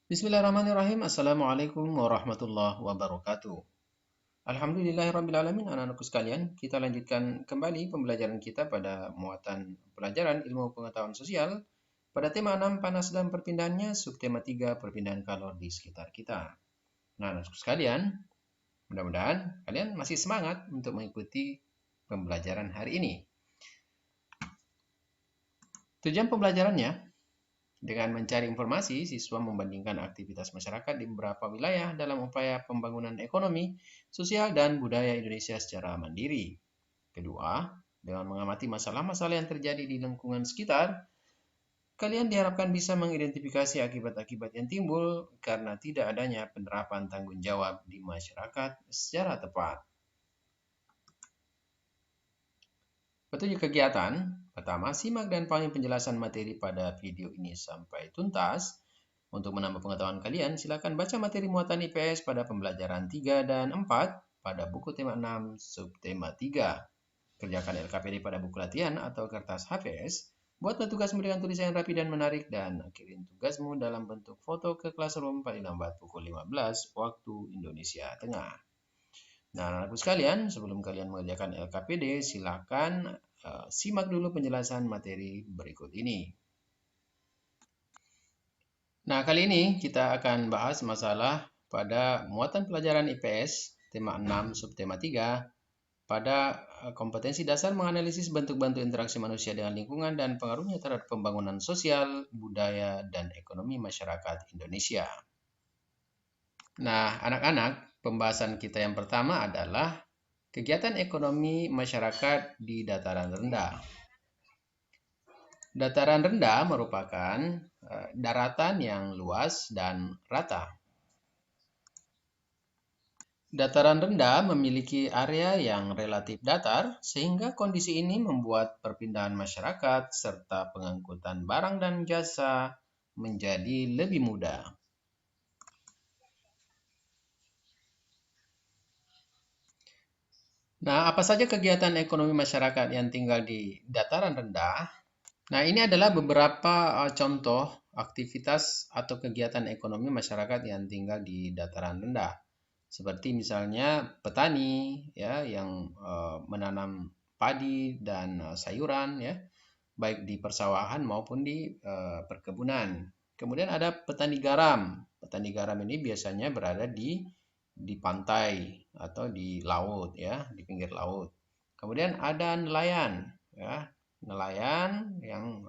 Bismillahirrahmanirrahim. Assalamualaikum warahmatullahi wabarakatuh. Alhamdulillahirrabbilalamin, anak-anakku sekalian. Kita lanjutkan kembali pembelajaran kita pada muatan pelajaran ilmu pengetahuan sosial pada tema 6 panas dan perpindahannya, subtema 3 perpindahan kalor di sekitar kita. Nah, anak-anakku sekalian, mudah-mudahan kalian masih semangat untuk mengikuti pembelajaran hari ini. Tujuan pembelajarannya, dengan mencari informasi, siswa membandingkan aktivitas masyarakat di beberapa wilayah dalam upaya pembangunan ekonomi, sosial, dan budaya Indonesia secara mandiri. Kedua, dengan mengamati masalah-masalah yang terjadi di lingkungan sekitar, kalian diharapkan bisa mengidentifikasi akibat-akibat yang timbul karena tidak adanya penerapan tanggung jawab di masyarakat secara tepat. Petunjuk kegiatan, pertama, simak dan pahami penjelasan materi pada video ini sampai tuntas. Untuk menambah pengetahuan kalian, silakan baca materi muatan IPS pada pembelajaran 3 dan 4 pada buku tema 6 subtema 3. Kerjakan LKPD pada buku latihan atau kertas HVS. Buatlah tugasmu dengan tulisan yang rapi dan menarik dan kirim tugasmu dalam bentuk foto ke Classroom paling lambat pukul 15 waktu Indonesia Tengah. Nah, anak-anakku sekalian, sebelum kalian mengerjakan LKPD, silakan simak dulu penjelasan materi berikut ini. Nah, kali ini kita akan bahas masalah pada muatan pelajaran IPS tema 6 subtema 3 pada kompetensi dasar menganalisis bentuk-bentuk interaksi manusia dengan lingkungan dan pengaruhnya terhadap pembangunan sosial, budaya, dan ekonomi masyarakat Indonesia. Nah, anak-anak, pembahasan kita yang pertama adalah kegiatan ekonomi masyarakat di dataran rendah. Dataran rendah merupakan daratan yang luas dan rata. Dataran rendah memiliki area yang relatif datar, sehingga kondisi ini membuat perpindahan masyarakat serta pengangkutan barang dan jasa menjadi lebih mudah. Nah, apa saja kegiatan ekonomi masyarakat yang tinggal di dataran rendah? Nah, ini adalah beberapa contoh aktivitas atau kegiatan ekonomi masyarakat yang tinggal di dataran rendah. Seperti misalnya petani ya yang menanam padi dan sayuran ya, baik di persawahan maupun di perkebunan. Kemudian ada petani garam. Petani garam ini biasanya berada di pantai atau di laut ya, di pinggir laut. Kemudian ada nelayan ya, nelayan yang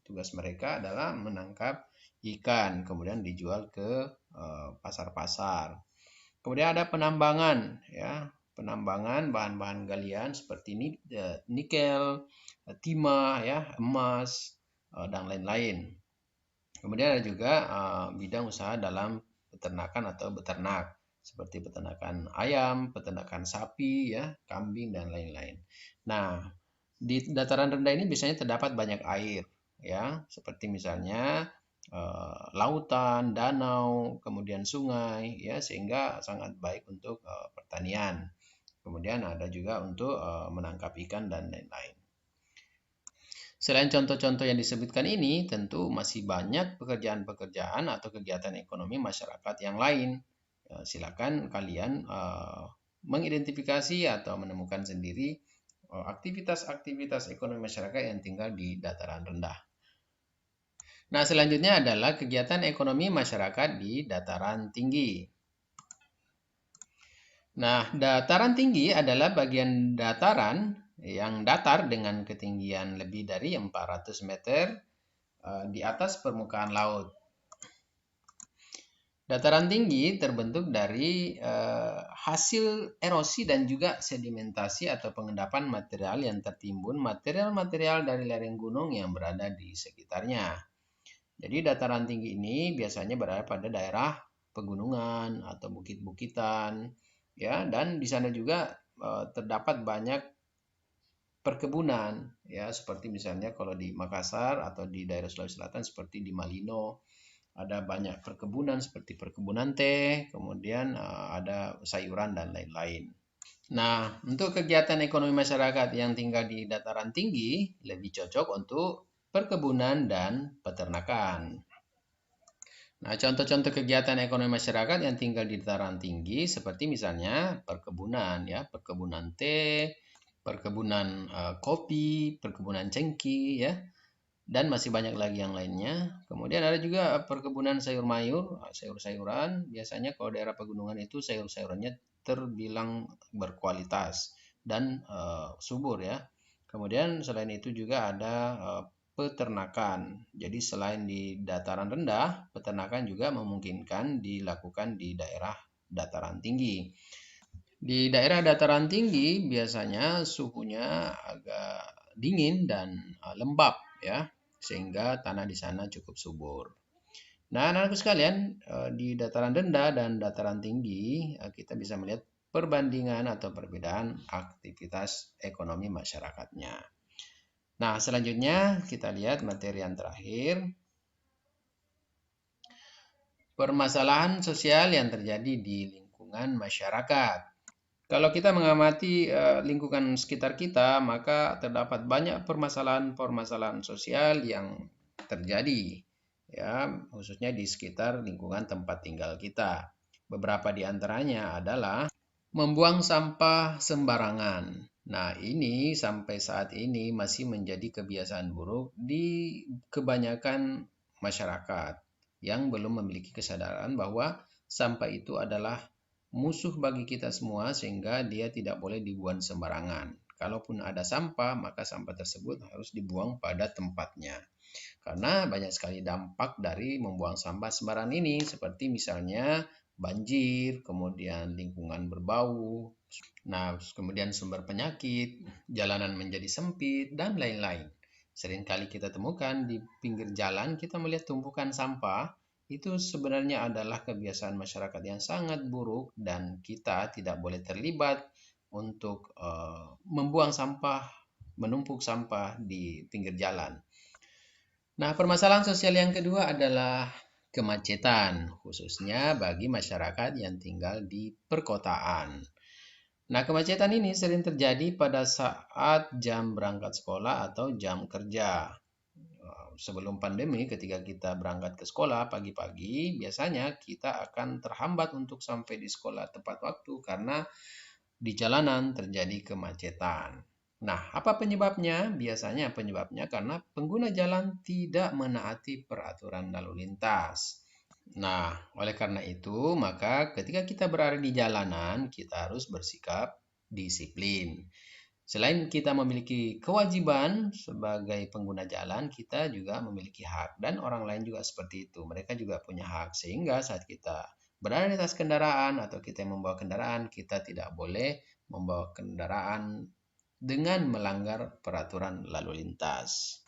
tugas mereka adalah menangkap ikan kemudian dijual ke pasar-pasar. Kemudian ada penambangan ya, penambangan bahan-bahan galian seperti nikel, timah ya, emas dan lain-lain. Kemudian ada juga bidang usaha dalam peternakan atau beternak seperti peternakan ayam, peternakan sapi ya, kambing dan lain-lain. Nah, di dataran rendah ini biasanya terdapat banyak air ya, seperti misalnya lautan, danau, kemudian sungai ya, sehingga sangat baik untuk pertanian. Kemudian ada juga untuk menangkap ikan dan lain-lain. Selain contoh-contoh yang disebutkan ini, tentu masih banyak pekerjaan-pekerjaan atau kegiatan ekonomi masyarakat yang lain. Silakan kalian mengidentifikasi atau menemukan sendiri aktivitas-aktivitas ekonomi masyarakat yang tinggal di dataran rendah. Nah, selanjutnya adalah kegiatan ekonomi masyarakat di dataran tinggi. Nah, dataran tinggi adalah bagian dataran yang datar dengan ketinggian lebih dari 400 meter di atas permukaan laut. Dataran tinggi terbentuk dari hasil erosi dan juga sedimentasi atau pengendapan material yang tertimbun material-material dari lereng gunung yang berada di sekitarnya. Jadi dataran tinggi ini biasanya berada pada daerah pegunungan atau bukit-bukitan ya, dan di sana juga terdapat banyak perkebunan ya, seperti misalnya kalau di Makassar atau di daerah Sulawesi Selatan seperti di Malino ada banyak perkebunan seperti perkebunan teh, kemudian ada sayuran dan lain-lain. Nah, untuk kegiatan ekonomi masyarakat yang tinggal di dataran tinggi lebih cocok untuk perkebunan dan peternakan. Nah, contoh-contoh kegiatan ekonomi masyarakat yang tinggal di dataran tinggi seperti misalnya perkebunan ya, perkebunan teh, perkebunan kopi, perkebunan cengkeh ya, dan masih banyak lagi yang lainnya. Kemudian ada juga perkebunan sayur mayur, sayur-sayuran. Biasanya kalau daerah pegunungan itu sayur-sayurannya terbilang berkualitas dan subur ya. Kemudian selain itu juga ada peternakan. Jadi selain di dataran rendah, peternakan juga memungkinkan dilakukan di daerah dataran tinggi. Di daerah dataran tinggi biasanya suhunya agak dingin dan lembab ya, sehingga tanah di sana cukup subur. Nah, anak-anakku sekalian, di dataran rendah dan dataran tinggi kita bisa melihat perbandingan atau perbedaan aktivitas ekonomi masyarakatnya. Nah, selanjutnya kita lihat materi yang terakhir, permasalahan sosial yang terjadi di lingkungan masyarakat. Kalau kita mengamati lingkungan sekitar kita, maka terdapat banyak permasalahan-permasalahan sosial yang terjadi, ya, khususnya di sekitar lingkungan tempat tinggal kita. Beberapa di antaranya adalah membuang sampah sembarangan. Nah, ini sampai saat ini masih menjadi kebiasaan buruk di kebanyakan masyarakat yang belum memiliki kesadaran bahwa sampah itu adalah musuh bagi kita semua sehingga dia tidak boleh dibuang sembarangan. Kalaupun ada sampah, maka sampah tersebut harus dibuang pada tempatnya. Karena banyak sekali dampak dari membuang sampah sembarangan ini, seperti misalnya banjir, kemudian lingkungan berbau, nah kemudian sumber penyakit, jalanan menjadi sempit, dan lain-lain. Seringkali kita temukan di pinggir jalan, kita melihat tumpukan sampah, itu sebenarnya adalah kebiasaan masyarakat yang sangat buruk dan kita tidak boleh terlibat untuk membuang sampah, menumpuk sampah di pinggir jalan. Nah, permasalahan sosial yang kedua adalah kemacetan, khususnya bagi masyarakat yang tinggal di perkotaan. Nah, kemacetan ini sering terjadi pada saat jam berangkat sekolah atau jam kerja. Sebelum pandemi, ketika kita berangkat ke sekolah pagi-pagi, biasanya kita akan terhambat untuk sampai di sekolah tepat waktu karena di jalanan terjadi kemacetan. Nah, apa penyebabnya? Biasanya penyebabnya karena pengguna jalan tidak menaati peraturan lalu lintas. Nah, oleh karena itu, maka ketika kita berada di jalanan, kita harus bersikap disiplin. Selain kita memiliki kewajiban sebagai pengguna jalan, kita juga memiliki hak. Dan orang lain juga seperti itu. Mereka juga punya hak. Sehingga saat kita berada di atas kendaraan atau kita yang membawa kendaraan, kita tidak boleh membawa kendaraan dengan melanggar peraturan lalu lintas.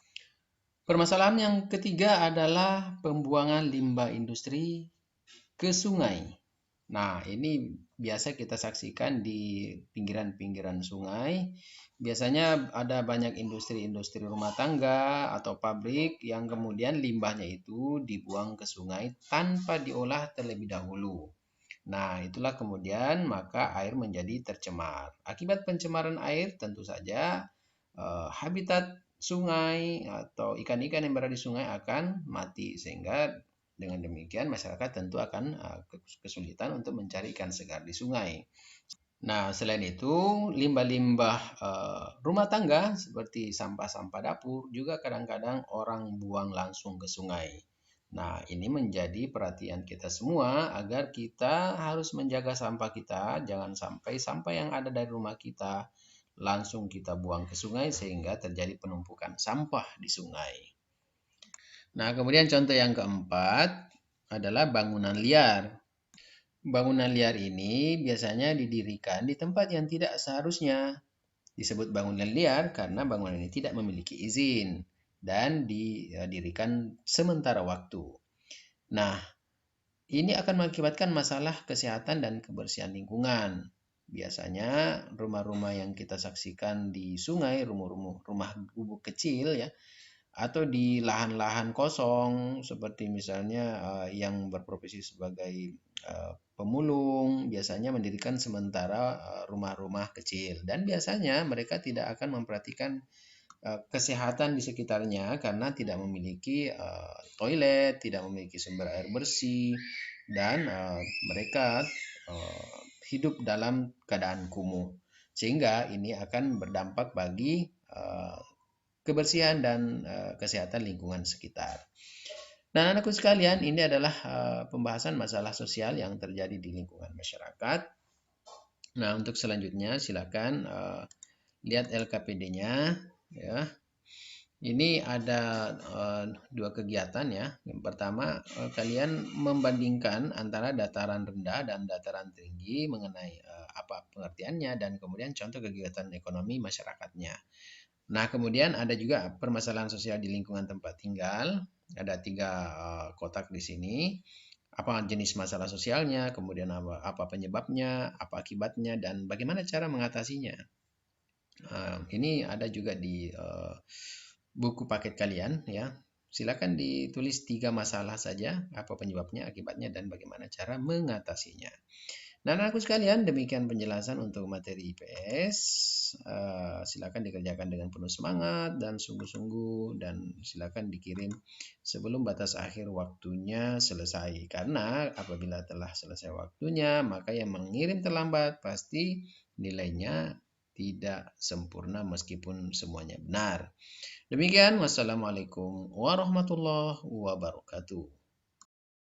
Permasalahan yang ketiga adalah pembuangan limbah industri ke sungai. Nah, ini biasa kita saksikan di pinggiran-pinggiran sungai. Biasanya ada banyak industri-industri rumah tangga atau pabrik yang kemudian limbahnya itu dibuang ke sungai tanpa diolah terlebih dahulu. Nah, itulah kemudian maka air menjadi tercemar. Akibat pencemaran air tentu saja habitat sungai atau ikan-ikan yang berada di sungai akan mati sehingga dengan demikian masyarakat tentu akan kesulitan untuk mencari ikan segar di sungai. Nah, selain itu limbah-limbah rumah tangga seperti sampah-sampah dapur juga kadang-kadang orang buang langsung ke sungai. Nah, ini menjadi perhatian kita semua agar kita harus menjaga sampah kita, jangan sampai sampah yang ada dari rumah kita langsung kita buang ke sungai sehingga terjadi penumpukan sampah di sungai. Nah, kemudian contoh yang keempat adalah bangunan liar. Bangunan liar ini biasanya didirikan di tempat yang tidak seharusnya. Disebut bangunan liar karena bangunan ini tidak memiliki izin dan didirikan sementara waktu. Nah, ini akan mengakibatkan masalah kesehatan dan kebersihan lingkungan. Biasanya rumah-rumah yang kita saksikan di sungai, rumah gubuk kecil ya, atau di lahan-lahan kosong seperti misalnya yang berprofesi sebagai pemulung biasanya mendirikan sementara rumah-rumah kecil dan biasanya mereka tidak akan memperhatikan kesehatan di sekitarnya karena tidak memiliki toilet, tidak memiliki sumber air bersih, dan mereka hidup dalam keadaan kumuh. Sehingga ini akan berdampak bagi kebersihan dan kesehatan lingkungan sekitar. Nah, anakku sekalian, ini adalah pembahasan masalah sosial yang terjadi di lingkungan masyarakat. Nah, untuk selanjutnya silakan lihat LKPD-nya ya. Ini ada dua kegiatan ya. Yang pertama, kalian membandingkan antara dataran rendah dan dataran tinggi mengenai apa pengertiannya dan kemudian contoh kegiatan ekonomi masyarakatnya. Nah, kemudian ada juga permasalahan sosial di lingkungan tempat tinggal. Ada 3 kotak di sini. Apa jenis masalah sosialnya, kemudian apa penyebabnya, apa akibatnya, dan bagaimana cara mengatasinya. Ini ada juga di buku paket kalian ya. Silakan ditulis 3 masalah saja, apa penyebabnya, akibatnya, dan bagaimana cara mengatasinya. Nah, anakku sekalian, demikian penjelasan untuk materi IPS. Silakan dikerjakan dengan penuh semangat dan sungguh-sungguh, dan silakan dikirim sebelum batas akhir waktunya selesai. Karena apabila telah selesai waktunya, maka yang mengirim terlambat pasti nilainya tidak sempurna meskipun semuanya benar. Demikian, wassalamualaikum warahmatullahi wabarakatuh.